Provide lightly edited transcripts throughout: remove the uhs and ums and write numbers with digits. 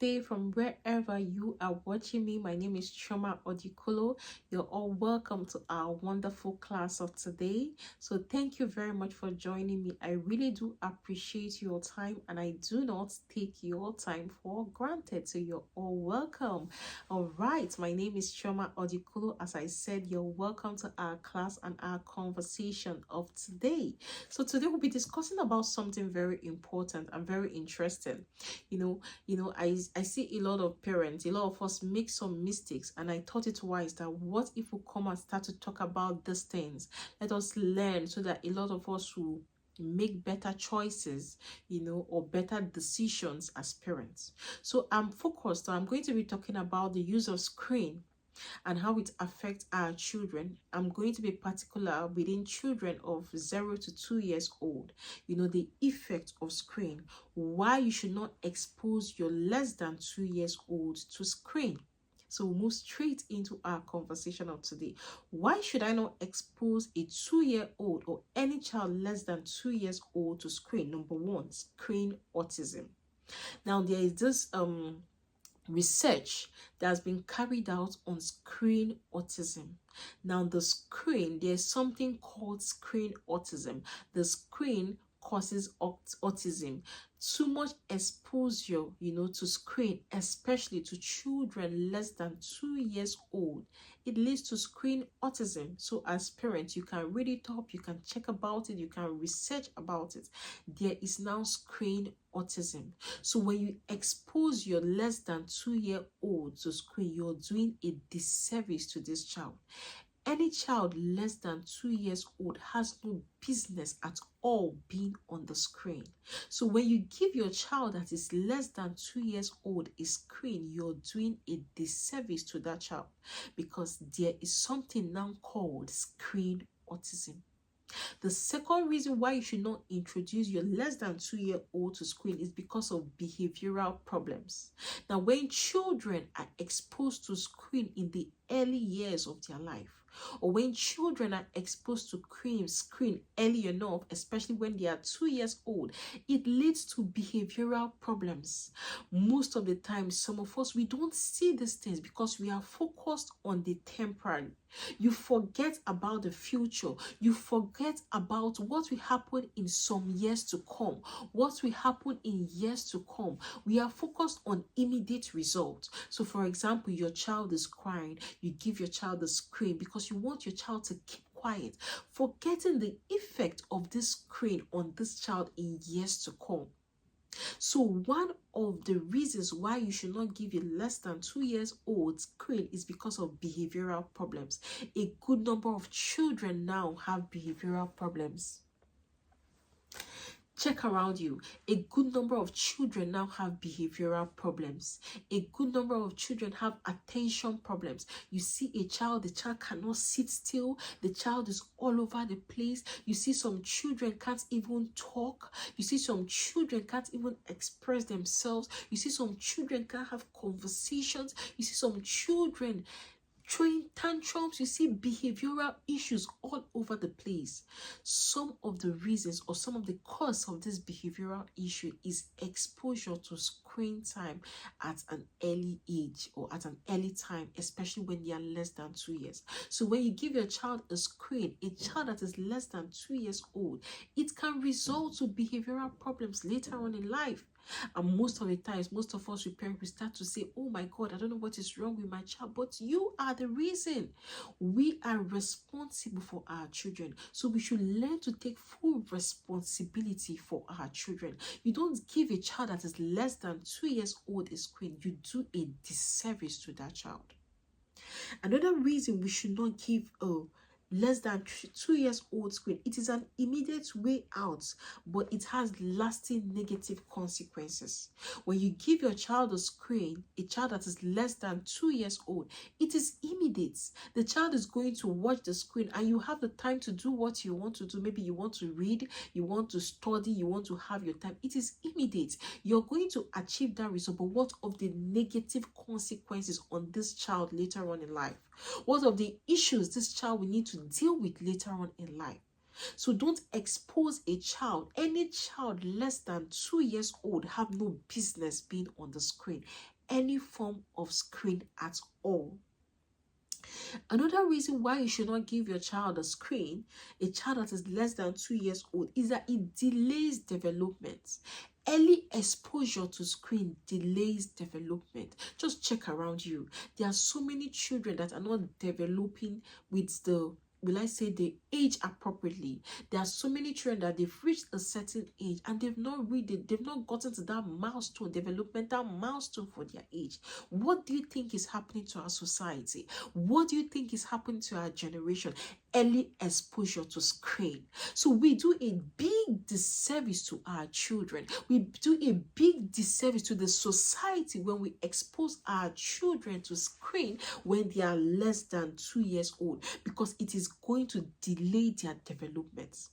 day from wherever you are watching me. My name is Chioma Odikolo. You're all welcome to our wonderful class of today. So thank you very much for joining me. I really do appreciate your time and I do not take your time for granted. So you're all welcome. All right, my name is Chioma Odikolo. As I said, you're welcome to our class and our conversation of today. So today we'll be discussing about something very important and very interesting. I see a lot of parents, a lot of us make some mistakes, and I thought it wise that what if we come and start to talk about these things? Let us learn so that a lot of us will make better choices, or better decisions as parents. So I'm going to be talking about the use of screen and how it affects our children. I'm going to be particular within children of 0 to 2 years old. The effect of screen, why you should not expose your less than 2 years old to screen. So we'll move straight into our conversation of today. Why should I not expose a 2-year-old or any child less than 2 years old to screen? Number one, screen autism. Now there is this research that has been carried out on screen autism. Now there's something called screen autism. The screen causes autism. Too much exposure, to screen, especially to children less than 2 years old, it leads to screen autism. So as parents, you can read it up, you can check about it, you can research about it. There is now screen autism. So when you expose your less than 2-year-old to screen, you're doing a disservice to this child. Any child less than 2 years old has no business at all being on the screen. So when you give your child that is less than 2 years old a screen, you're doing a disservice to that child, because there is something now called screen autism. The second reason why you should not introduce your less than 2-year-old to screen is because of behavioral problems. Now, when children are exposed to screen in the early years of their life, or when children are exposed to screen early enough, especially when they are 2 years old, it leads to behavioral problems. Most of the time, some of us, we don't see these things because we are focused on the temporary. You forget about the future. You forget about what will happen in some years to come, what will happen in years to come. We are focused on immediate results. So for example, your child is crying, you give your child a screen because you want your child to keep quiet, forgetting the effect of this screen on this child in years to come. So one of the reasons why you should not give a less than 2 years old screen is because of behavioral problems. A good number of children now have behavioral problems. Check around you. A good number of children now have behavioral problems. A good number of children have attention problems. You see a child, the child cannot sit still. The child is all over the place. You see some children can't even talk. You see some children can't even express themselves. You see some children can't have conversations. You see some children throwing tantrums. You see behavioral issues all over the place. Some of the reasons or some of the cause of this behavioral issue is exposure to screen time at an early age or at an early time, especially when they are less than 2 years. So when you give your child a screen, a child that is less than 2 years old, it can result to behavioral problems later on in life. And most of the times, most of us parents, we start to say, oh my God, I don't know what is wrong with my child, but you are the reason. We are responsible for our children. So we should learn to take full responsibility for our children. You don't give a child that is less than 2 years old a screen, you do a disservice to that child. Another reason we should not give less than 2 years old screen, it is an immediate way out, but it has lasting negative consequences. When you give your child a screen, a child that is less than 2 years old, it is immediate. The child is going to watch the screen and you have the time to do what you want to do. Maybe you want to read, you want to study, you want to have your time. It is immediate. You're going to achieve that result, but what of the negative consequences on this child later on in life? What of the issues this child will need to deal with later on in life? So don't expose a child. Any child less than 2 years old have no business being on the screen. any form of screen at all. Another reason why you should not give your child a screen, a child that is less than 2 years old, is that it delays development. Early exposure to screen delays development. Just check around you. There are so many children that are not developing with the, will I say, the age appropriately. There are so many children that they've reached a certain age and they've not gotten to that milestone, developmental milestone for their age. What do you think is happening to our society? What do you think is happening to our generation? Early exposure to screen. So we do a big disservice to our children. We do a big disservice to the society when we expose our children to screen when they are less than 2 years old, because it is going to delay their development.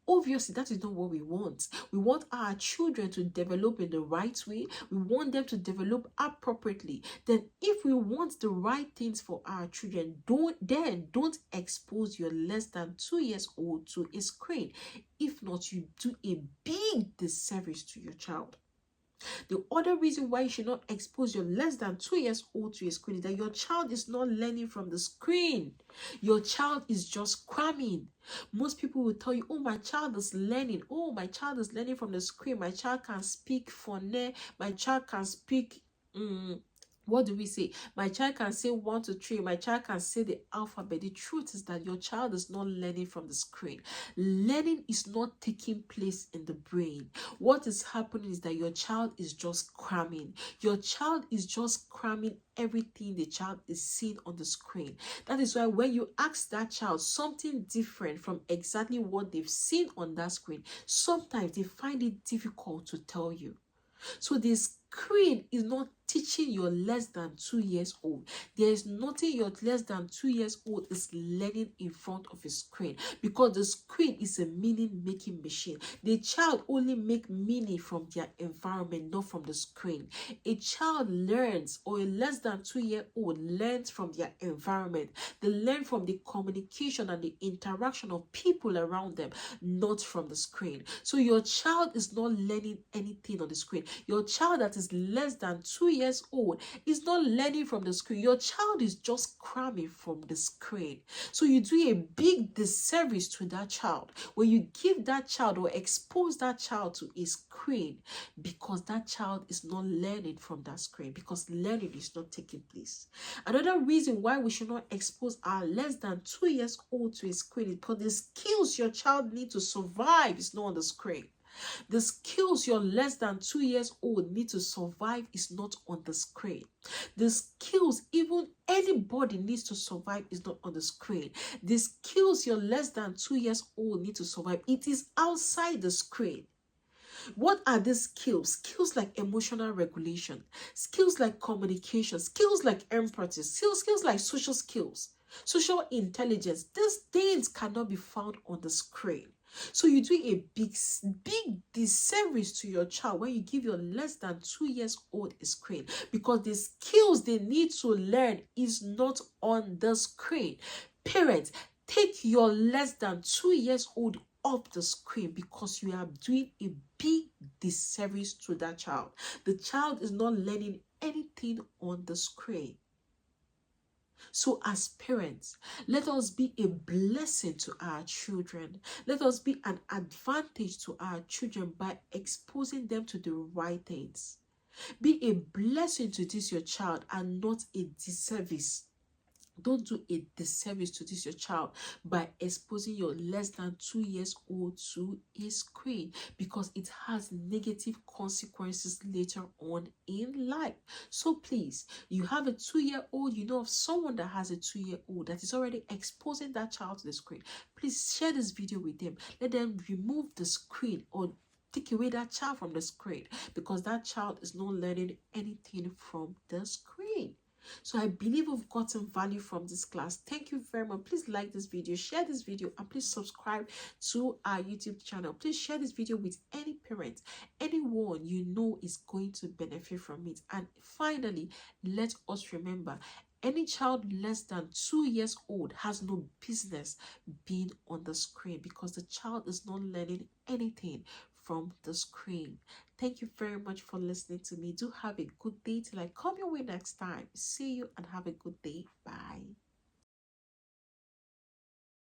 Obviously, that is not what we want. We want our children to develop in the right way. We want them to develop appropriately. Then if we want the right things for our children, don't expose your less than 2 years old to a screen. If not, you do a big disservice to your child. The other reason why you should not expose your less than 2 years old to a screen is that your child is not learning from the screen. Your child is just cramming. Most people will tell you, oh, my child is learning. Oh, my child is learning from the screen. My child can speak phone. My child can speak... what do we say? My child can say 1 to 3. My child can say the alphabet. The truth is that your child is not learning from the screen. Learning is not taking place in the brain. What is happening is that your child is just cramming. Your child is just cramming everything the child is seeing on the screen. That is why when you ask that child something different from exactly what they've seen on that screen, sometimes they find it difficult to tell you. So the screen is not teaching your less than 2 years old. There is nothing your less than 2 years old is learning in front of a screen, because the screen is a meaning making machine. The child only make meaning from their environment, not from the screen. A child learns, or a less than 2 year old learns from their environment. They learn from the communication and the interaction of people around them, not from the screen. So your child is not learning anything on the screen. Your child that is less than 2 years old is not learning from the screen. Your child is just cramming from the screen. So you do a big disservice to that child when you give that child or expose that child to a screen, because that child is not learning from that screen, because learning is not taking place. Another reason why we should not expose our less than 2 years old to a screen is because the skills your child needs to survive is not on the screen. The skills your less than 2 years old need to survive is not on the screen. The skills even anybody needs to survive is not on the screen. The skills your less than 2 years old need to survive, it is outside the screen. What are these skills? Skills like emotional regulation, skills like communication, skills like empathy, skills like social skills, social intelligence. These things cannot be found on the screen. So you do a big disservice to your child when you give your less than 2 years old a screen, because the skills they need to learn is not on the screen. Parents, take your less than 2 years old off the screen, because you are doing a big disservice to that child. The child is not learning anything on the screen. So as parents, let us be a blessing to our children. Let us be an advantage to our children by exposing them to the right things. Be a blessing to this your child and not a disservice. Don't do a disservice to this your child by exposing your less than 2 years old to a screen, because it has negative consequences later on in life. So please, you have a 2-year-old, you know of someone that has a 2-year-old that is already exposing that child to the screen. Please share this video with them. Let them remove the screen or take away that child from the screen, because that child is not learning anything from the screen. So I believe we've gotten value from this class. Thank you very much. Please like this video, share this video, and please subscribe to our YouTube channel. Please share this video with any parent, anyone you know is going to benefit from it. And finally, let us remember, any child less than 2 years old has no business being on the screen, because the child is not learning anything from the screen. Thank you very much for listening to me. Do have a good day till I come your way next time. See you and have a good day.